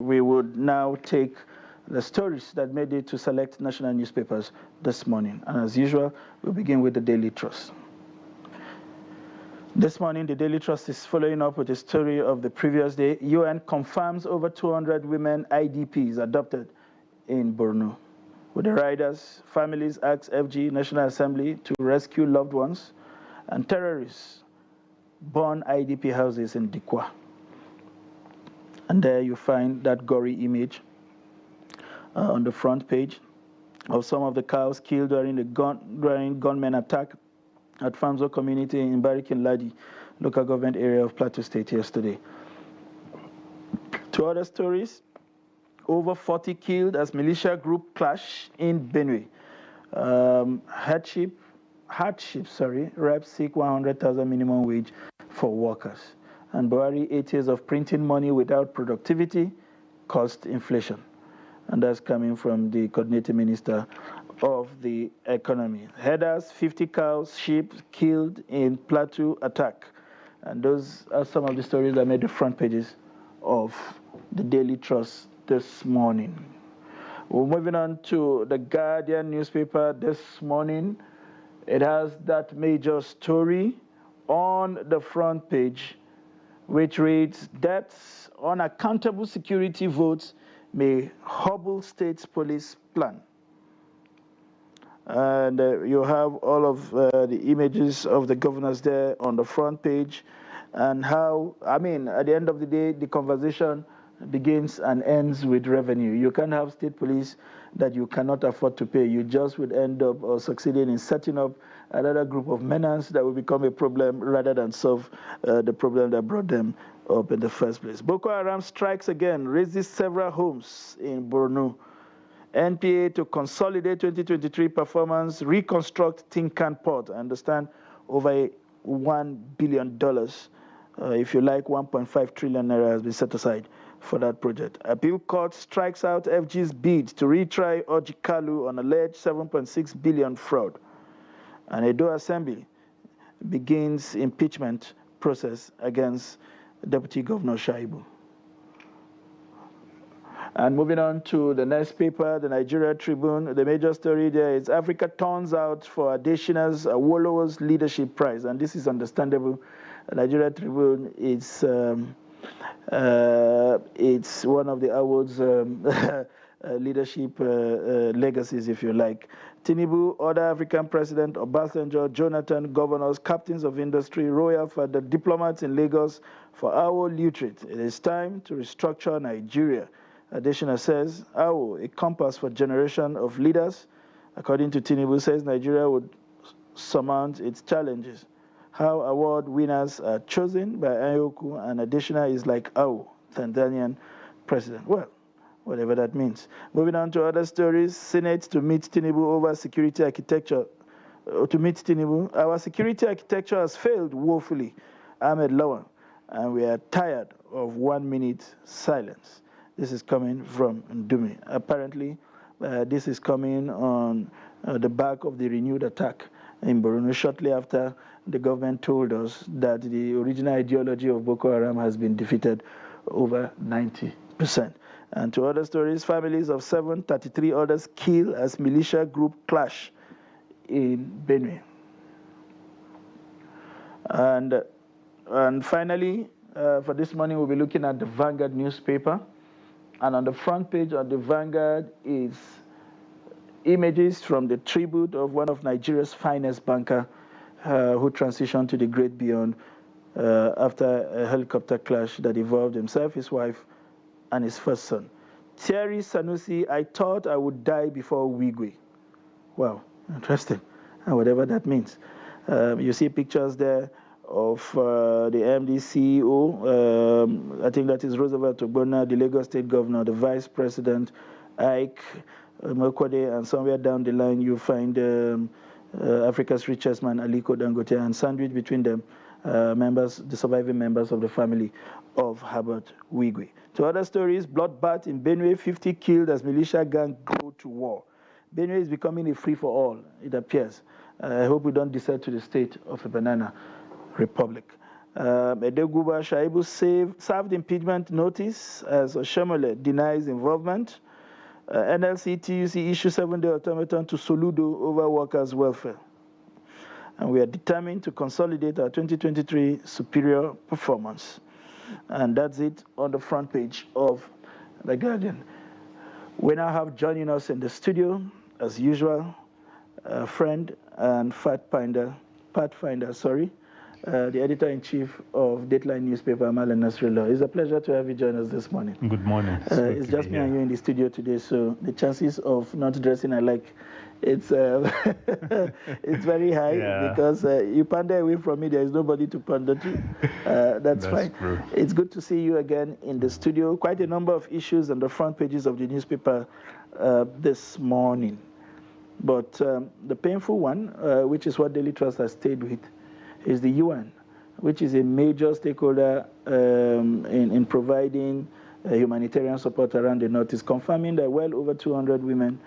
we would now take the stories that made it to select national newspapers this morning. And as usual, we'll begin with the Daily Trust. This morning, the Daily Trust is following up with a story of the previous day. UN confirms over 200 women IDPs adopted in Borno. With the riders, families ask FG National Assembly to rescue loved ones, and terrorists burn IDP houses in Dikwa. And there you find that gory image on the front page of some of the cows killed during the gunmen attack at Famzo community in Barikin Ladi, local government area of Plateau State yesterday. Two other stories: over 40 killed as militia group clash in Benue. Hardship, reps seek 100,000 minimum wage for workers. And Buhari, 8 years of printing money without productivity caused inflation. And that's coming from the coordinating minister of the economy. Headers, 50 cows, sheep killed in Plateau attack. And those are some of the stories that made the front pages of the Daily Trust this morning. We're moving on to the Guardian newspaper this morning. It has that major story on the front page, which reads, "Deaths on accountable security votes may hobble state's police plan." And you have all of the images of the governors there on the front page, and how, at the end of the day, the conversation begins and ends with revenue. You can't have state police that you cannot afford to pay. You just would end up succeeding in setting up another group of menace that will become a problem rather than solve the problem that brought them up in the first place. Boko Haram strikes again, raises several homes in Borno. NPA to consolidate 2023 performance, reconstruct Tinkan Port. I understand over $1 billion, if you like, 1.5 trillion naira has been set aside for that project. Appeal court strikes out FG's bid to retry Ojikalu on alleged 7.6 billion fraud. And Edo Assembly begins impeachment process against Deputy Governor Shaibu. And moving on to the next paper, the Nigeria Tribune, the major story there is Africa turns out for Adesina's Awolowo's Leadership Prize. And this is understandable. The Nigeria Tribune is it's one of the awards leadership legacies, if you like. Tinubu, other African president, Obasanjo, Jonathan, governors, captains of industry, royal father, diplomats in Lagos for Awo literate. It is time to restructure Nigeria. Adesina says, Awo, a compass for generation of leaders. According to Tinubu, says Nigeria would surmount its challenges. How award winners are chosen by Ayoku, and Adesina is like Awo, Tanzanian president. Well, whatever that means. Moving on to other stories. Senate to meet Tinubu over security architecture. To meet Tinubu, our security architecture has failed woefully. Ahmed Lawan, and we are tired of 1 minute silence. This is coming from Ndumi. Apparently, this is coming on the back of the renewed attack in Borno shortly after the government told us that the original ideology of Boko Haram has been defeated over 90%. And to other stories, families of 733 others killed as militia group clash in Benue. And finally, for this morning, we'll be looking at the Vanguard newspaper. And on the front page of the Vanguard is images from the tribute of one of Nigeria's finest banker who transitioned to the great beyond after a helicopter clash that involved himself, his wife, and his first son. Teary Sanusi, I thought I would die before Wigwe. Wow, interesting, and whatever that means. You see pictures there of the MD CEO, I think that is Roosevelt Ogbonna, the Lagos State Governor, the Vice President, Ike Mokwade, and somewhere down the line you find Africa's richest man, Aliko Dangote, and sandwiched between them, the surviving members of the family of Herbert Wigwe. To other stories, bloodbath in Benue, 50 killed as militia gang go to war. Benue is becoming a free-for-all, it appears. I hope we don't descend to the state of a banana republic. Edeguba Shaibu served impeachment notice as Oshomole denies involvement. NLC TUC issue 7-day ultimatum to Soludo over workers' welfare. And we are determined to consolidate our 2023 superior performance. And that's it on the front page of The Guardian. We now have joining us in the studio, as usual, a friend and pathfinder, the editor-in-chief of Dateline newspaper, Malan Nasrullah. It's a pleasure to have you join us this morning. Good morning. It's just me and you in the studio today, so the chances of not dressing alike, it's it's very high because you pander away from me. There is nobody to pander to. That's fine. True. It's good to see you again in the studio. Quite a number of issues on the front pages of the newspaper this morning. But the painful one, which is what Daily Trust has stayed with, is the UN, which is a major stakeholder in providing humanitarian support around the North, is confirming that well over 200 women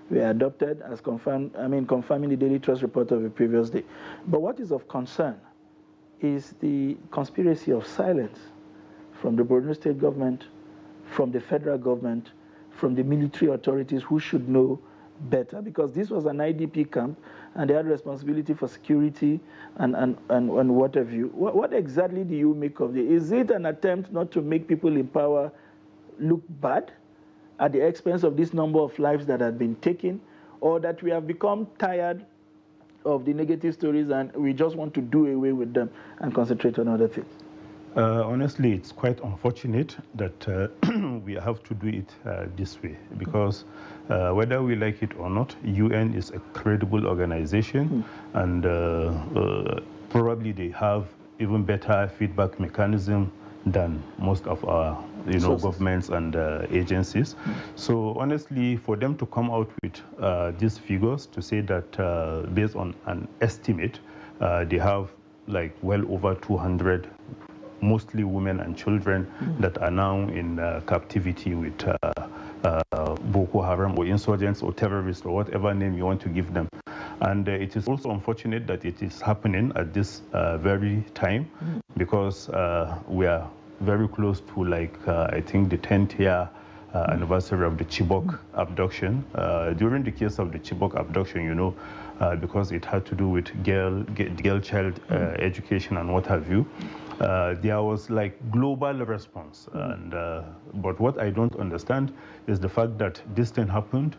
were adopted, as confirming the Daily Trust report of the previous day. But what is of concern is the conspiracy of silence from the Borno state government, from the federal government, from the military authorities who should know better, because this was an IDP camp and they had responsibility for security and what have you. What exactly do you make of it? Is it an attempt not to make people in power look bad at the expense of this number of lives that have been taken, or that we have become tired of the negative stories and we just want to do away with them and concentrate on other things? Honestly, it's quite unfortunate that we have to do it this way, because whether we like it or not, UN is a credible organization, and probably they have even better feedback mechanism than most of our governments and agencies. So honestly, for them to come out with these figures to say that based on an estimate, they have like well over 200 mostly women and children that are now in captivity with Boko Haram or insurgents or terrorists or whatever name you want to give them. And it is also unfortunate that it is happening at this very time, because we are very close to, like, I think the 10th year anniversary of the Chibok abduction. During the case of the Chibok abduction, because it had to do with girl child education and what have you, there was like global response. And but what I don't understand is the fact that this thing happened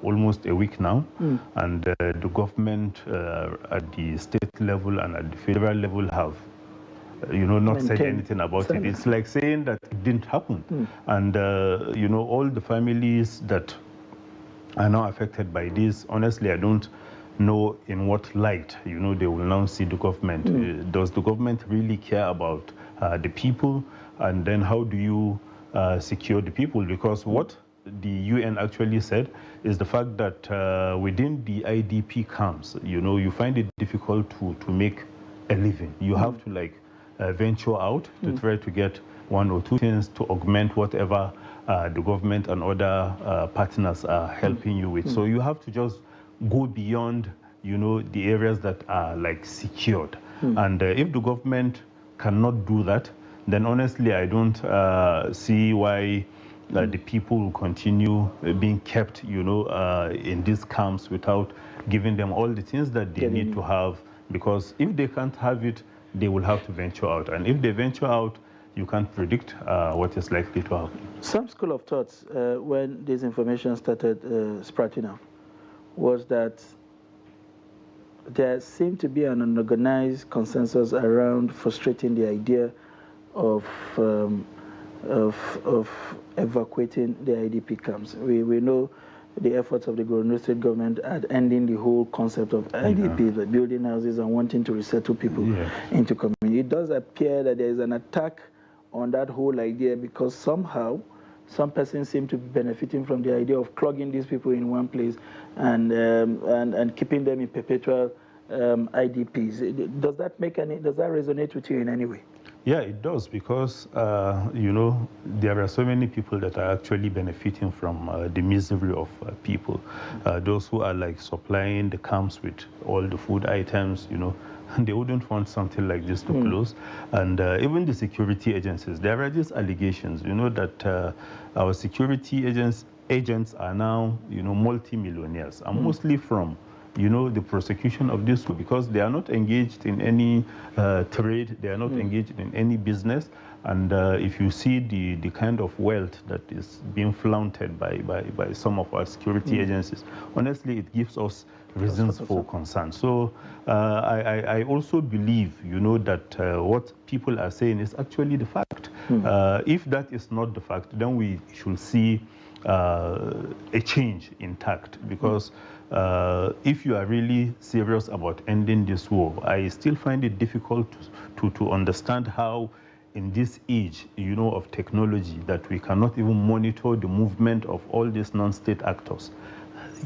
almost a week now, and the government at the state level and at the federal level have not said anything about it. It's like saying that it didn't happen. And all the families that are now affected by this, honestly, I don't know in what light they will now see the government. Does the government really care about the people? And then how do you secure the people? Because what the UN actually said is the fact that within the IDP camps, you find it difficult to make a living. You have to venture out to try to get one or two things to augment whatever the government and other partners are helping you with. So you have to just go beyond, the areas that are secured. And if the government cannot do that, then honestly, I don't see why the people will continue being kept, in these camps without giving them all the things that they need to have. Because if they can't have it, they will have to venture out. And if they venture out, you can't predict what is likely to happen. Some school of thoughts when this information started sprouting up was that there seemed to be an unorganized consensus around frustrating the idea of evacuating the IDP camps. We know the efforts of the Borno state government at ending the whole concept of IDP, the building houses and wanting to resettle people into community. It does appear that there is an attack on that whole idea, because somehow some persons seem to be benefiting from the idea of clogging these people in one place and keeping them in perpetual IDPs. Does that resonate with you in any way? Yeah, it does, because, there are so many people that are actually benefiting from the misery of people. Those who are supplying the camps with all the food items, they wouldn't want something like this to close. And even the security agencies, there are these allegations, that our security agents are now, multi-millionaires, and mostly from the prosecution of this, because they are not engaged in any trade, they are not engaged in any business. And if you see the kind of wealth that is being flaunted by some of our security agencies, honestly, it gives us reasons for concern. So I also believe, that what people are saying is actually the fact. If that is not the fact, then we should see a change in tact, because if you are really serious about ending this war, I still find it difficult to understand how in this age, of technology, that we cannot even monitor the movement of all these non-state actors.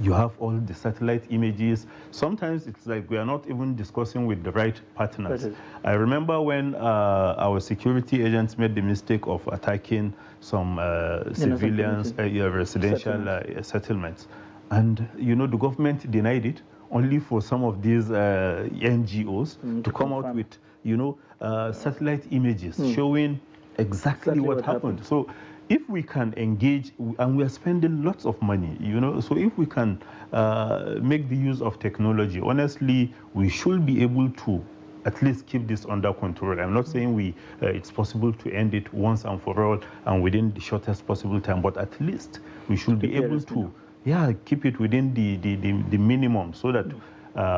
You have all the satellite images. Sometimes it's like we are not even discussing with the right partners. I remember when our security agents made the mistake of attacking some civilians, residential settlements. And, the government denied it, only for some of these NGOs to come out with, satellite images showing exactly what happened. So if we can engage, and we are spending lots of money, so if we can make the use of technology, honestly, we should be able to at least keep this under control. I'm not saying it's possible to end it once and for all and within the shortest possible time, but at least we should be able to keep it within the minimum, so that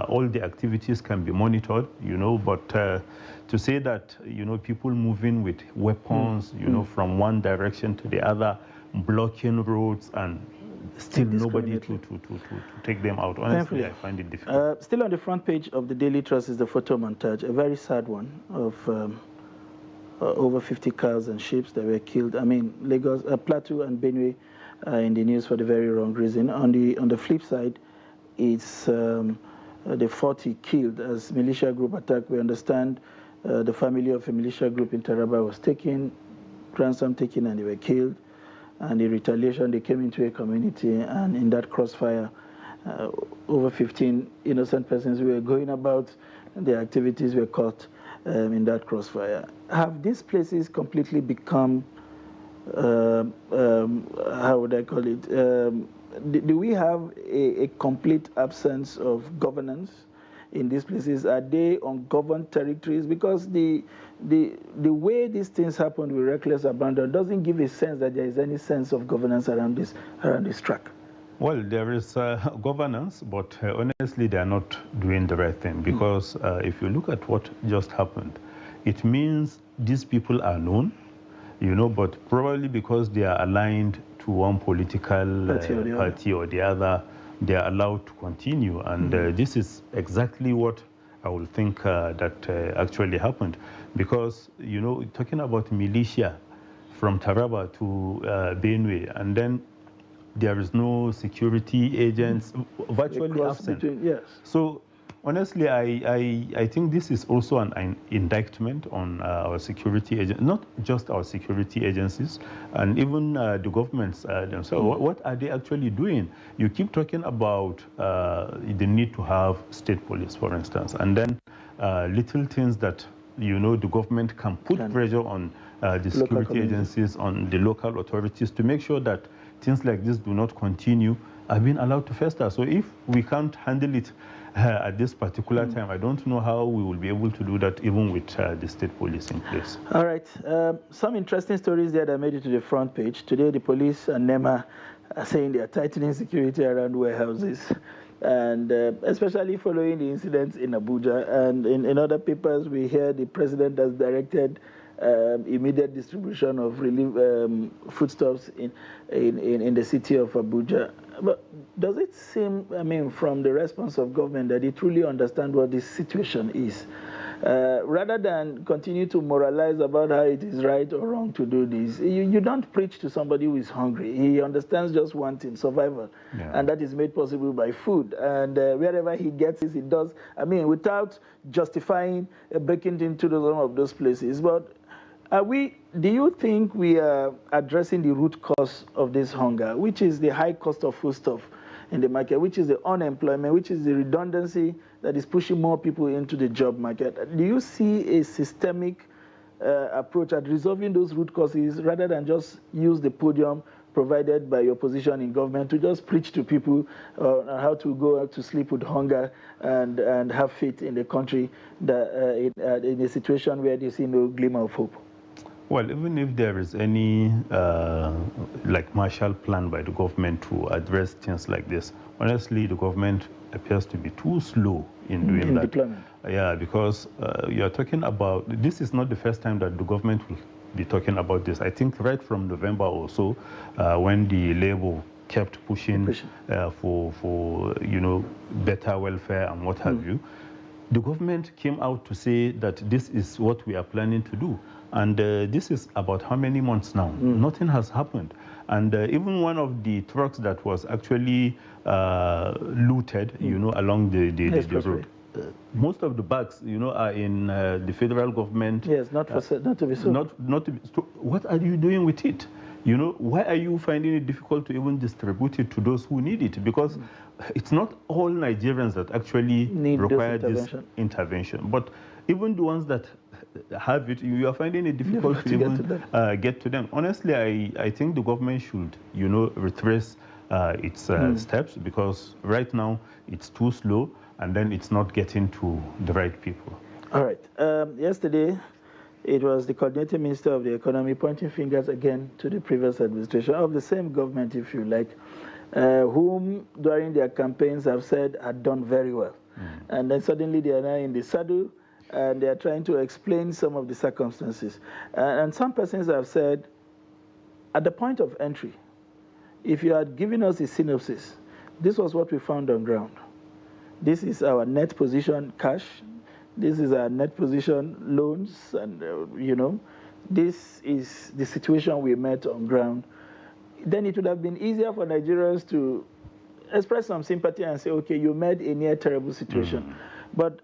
all the activities can be monitored, but to say that, people moving with weapons, from one direction to the other, blocking roads, and still nobody to take them out. Honestly, I find it difficult. Still on the front page of the Daily Trust is the photo montage, a very sad one of over 50 cows and sheep that were killed. I mean, Lagos, Plateau and Benue in the news for the very wrong reason. On the flip side, it's the 40 killed as militia group attack. We understand the family of a militia group in Taraba was taken, ransom taken, and they were killed. And in retaliation, they came into a community, and in that crossfire, over 15 innocent persons who were going about their activities were caught in that crossfire. Have these places completely become, how would I call it? Do we have a complete absence of governance in these places? Are they ungoverned territories? Because the way these things happen with reckless abandon doesn't give a sense that there is any sense of governance around this track. Well, there is governance, but honestly, they are not doing the right thing, because if you look at what just happened, it means these people are known, but probably because they are aligned to one political party or the other, they are allowed to continue. And this is exactly what I would think that actually happened. Because, talking about militia from Taraba to Benue, and then there is no security agents, virtually absent. Yes. So honestly, I think this is also an indictment on our security agents, not just our security agencies, and even the governments themselves. What are they actually doing? You keep talking about the need to have state police, for instance, and then little things that, the government can put pressure on the security agencies, on the local authorities, to make sure that things like this do not continue, are being allowed to fester. So if we can't handle it at this particular time, I don't know how we will be able to do that even with the state police in place. All right. Some interesting stories there that made it to the front page. Today, the police and NEMA are saying they are tightening security around warehouses, and especially following the incidents in Abuja. And in other papers, we hear the president has directed immediate distribution of relief foodstuffs in the city of Abuja. But does it seem, from the response of government, that they truly understand what this situation is? Rather than continue to moralize about how it is right or wrong to do this, you don't preach to somebody who is hungry. He understands just one thing, survival. And that is made possible by food. And wherever he gets it, he does, without justifying breaking into some of those places. But do you think we are addressing the root cause of this hunger, which is the high cost of foodstuff in the market, which is the unemployment, which is the redundancy that is pushing more people into the job market. Do you see a systemic approach at resolving those root causes rather than just use the podium provided by your position in government to just preach to people on how to go out to sleep with hunger and have faith in the country that, in a situation where they see no glimmer of hope? Well, even if there is any like Marshall Plan by the government to address things like this, honestly, the government appears to be too slow in doing that. Deployment. Yeah, because you are talking about, this is not the first time that the government will be talking about this. I think right from November or so, when the Labour kept pushing for better welfare and what have you, the government came out to say that this is what we are planning to do. And this is about how many months now? Nothing has happened. And even one of the trucks that was actually looted, along the road, most of the bags, are in the federal government. Yes, not to be sold. Not to be. So what are you doing with it? Why are you finding it difficult to even distribute it to those who need it? Because it's not all Nigerians that actually require this intervention. But even the ones that have it, you are finding it difficult to even get to them. Honestly, I think the government should, retrace its steps, because right now it's too slow, and then it's not getting to the right people. All right. Yesterday, it was the coordinating minister of the economy pointing fingers again to the previous administration of the same government, if you like, whom during their campaigns have said had done very well. And then suddenly they are now in the saddle and they are trying to explain some of the circumstances. And some persons have said, at the point of entry, if you had given us a synopsis, this was what we found on ground. This is our net position cash. This is our net position loans. And, this is the situation we met on ground. Then it would have been easier for Nigerians to express some sympathy and say, okay, you met a near terrible situation. But,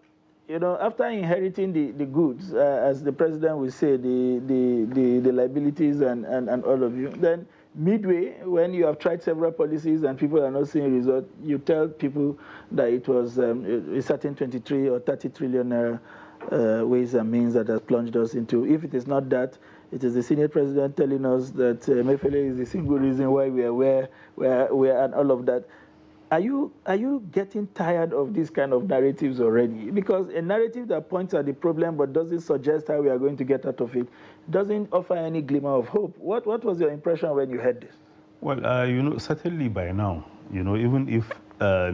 after inheriting the goods, as the president will say, the liabilities and all of you, then midway, when you have tried several policies and people are not seeing results, you tell people that it was a certain 23 or 30 trillion naira ways and means that has plunged us into. If it is not that, it is the senior president telling us that Mefele is the single reason why we are where we are and all of that. Are you getting tired of these kind of narratives already? Because a narrative that points at the problem but doesn't suggest how we are going to get out of it doesn't offer any glimmer of hope. What was your impression when you heard this? Well, certainly by now, even if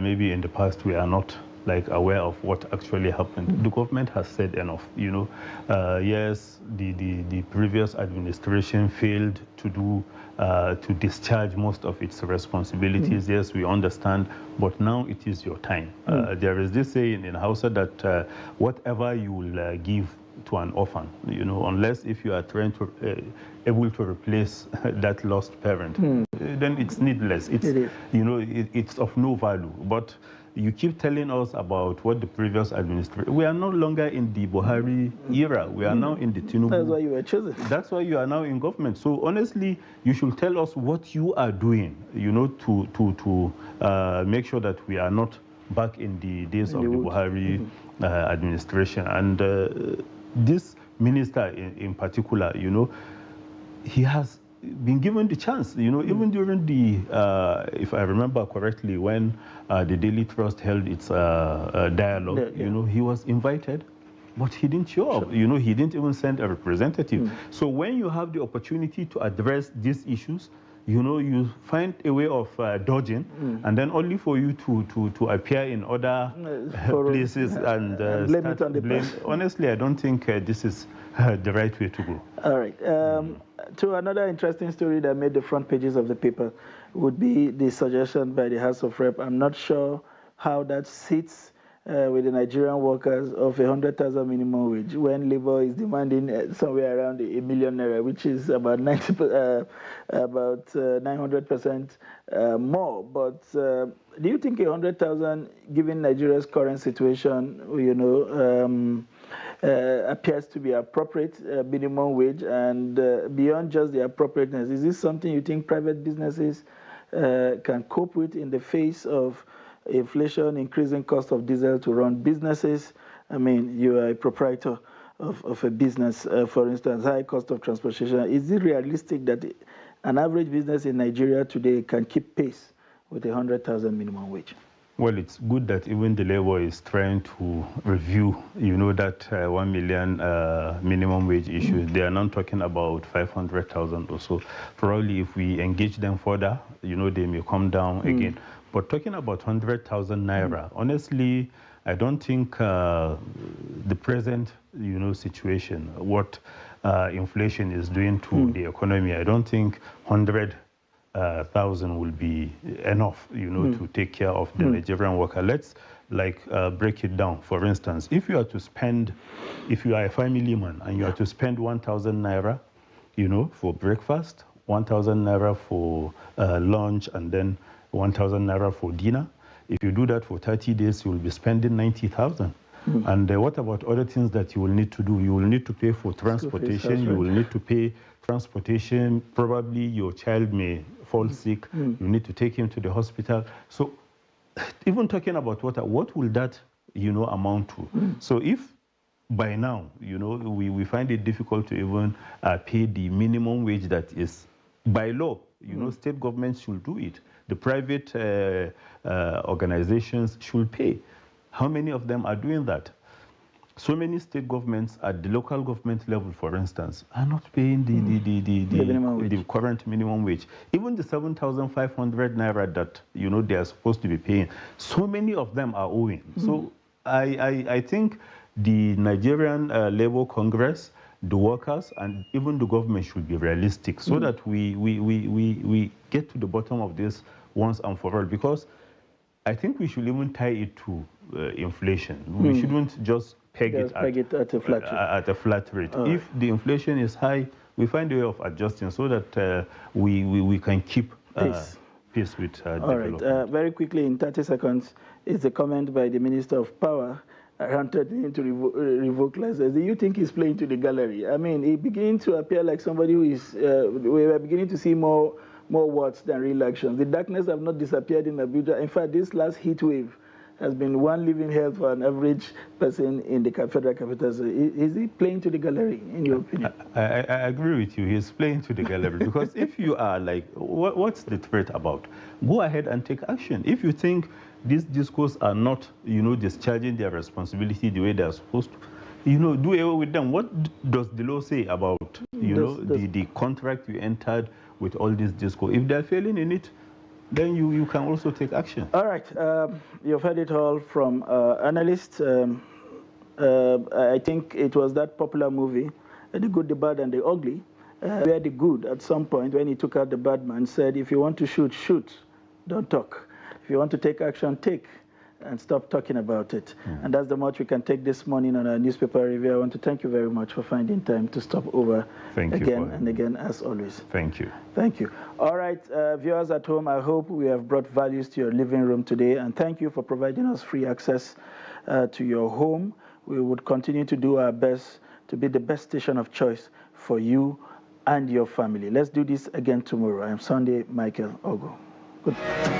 maybe in the past we are not aware of what actually happened, the government has said enough. Yes, the previous administration failed to do to discharge most of its responsibilities. Yes, we understand, but now it is your time. There is this saying in Hausa that whatever you will give to an orphan, unless if you are trying to able to replace that lost parent, then it's needless. It's of no value. But you keep telling us about what the previous administration. We are no longer in the Buhari era. We are now in the Tinubu. That's why you were chosen. That's why you are now in government. So honestly, you should tell us what you are doing, to make sure that we are not back in the days of the Buhari administration. And this minister in particular, he has been given the chance, even during the, if I remember correctly, when the Daily Trust held its dialogue, he was invited, but he didn't show up. He didn't even send a representative. So when you have the opportunity to address these issues, you find a way of dodging, and then only for you to appear in other places and blame it on the blame. Honestly, I don't think this is the right way to go. All right. To another interesting story that made the front pages of the paper would be the suggestion by the House of Rep. I'm not sure how that sits with the Nigerian workers of 100,000 minimum wage when labor is demanding somewhere around a million naira, which is about 900% more. But do you think 100,000, given Nigeria's current situation, appears to be appropriate minimum wage? And beyond just the appropriateness, is this something you think private businesses can cope with in the face of inflation, increasing cost of diesel to run businesses. I mean, you are a proprietor of a business, for instance, high cost of transportation. Is it realistic that an average business in Nigeria today can keep pace with 100,000 minimum wage? Well, it's good that even the labor is trying to review, that 1 million minimum wage issue. They are not talking about 500,000 or so. Probably if we engage them further, they may come down again. But talking about 100,000 naira, honestly, I don't think the present, situation, what inflation is doing to the economy, I don't think 100,000 will be enough, to take care of the Nigerian worker. Let's break it down. For instance, if you are a family man and you are to spend 1,000 naira, for breakfast, 1,000 naira for lunch, and then 1,000 naira for dinner. If you do that for 30 days, you will be spending 90,000. And what about other things that you will need to do? You will need to pay for transportation. You will need to pay transportation. Probably your child may fall sick. You need to take him to the hospital. So even talking about what will that, amount to? So if by now, we find it difficult to even pay the minimum wage that is by law, state governments should do it. The private organizations should pay. How many of them are doing that? So many state governments at the local government level, for instance, are not paying the current minimum wage. Even the 7,500 naira that they are supposed to be paying, so many of them are owing. So I think the Nigerian Labour Congress, the workers, and even the government should be realistic so that we get to the bottom of this once and for all. Because I think we should even tie it to inflation. We shouldn't just peg it at a flat rate. If the inflation is high, we find a way of adjusting so that we can keep pace with development. All right. Very quickly, in 30 seconds, is a comment by the Minister of Power around threatening to revoke license. Do you think he's playing to the gallery? I mean, he beginning to appear like somebody who is, we are beginning to see more words than real actions. The darkness have not disappeared in Abuja. In fact, this last heat wave has been one living hell for an average person in the federal capital. So is he playing to the gallery, in your opinion? I agree with you. He's playing to the gallery. Because if you are like, what's the threat about? Go ahead and take action. If you think these discourse are not, discharging their responsibility the way they are supposed to, do away with them. What does the law say about, the contract you entered with all this discourse? If they're failing in it, then you can also take action. All right. You've heard it all from analysts. I think it was that popular movie, The Good, the Bad, and the Ugly, where the good, at some point, when he took out the bad man, said, if you want to shoot, shoot. Don't talk. If you want to take action, take. And stop talking about it. And that's the much we can take this morning on our newspaper review. I want to thank you very much for finding time to stop over again and again, as always. Thank you. Thank you. All right, viewers at home, I hope we have brought values to your living room today. And thank you for providing us free access to your home. We would continue to do our best to be the best station of choice for you and your family. Let's do this again tomorrow. I am Sunday Michael Ogo. Good.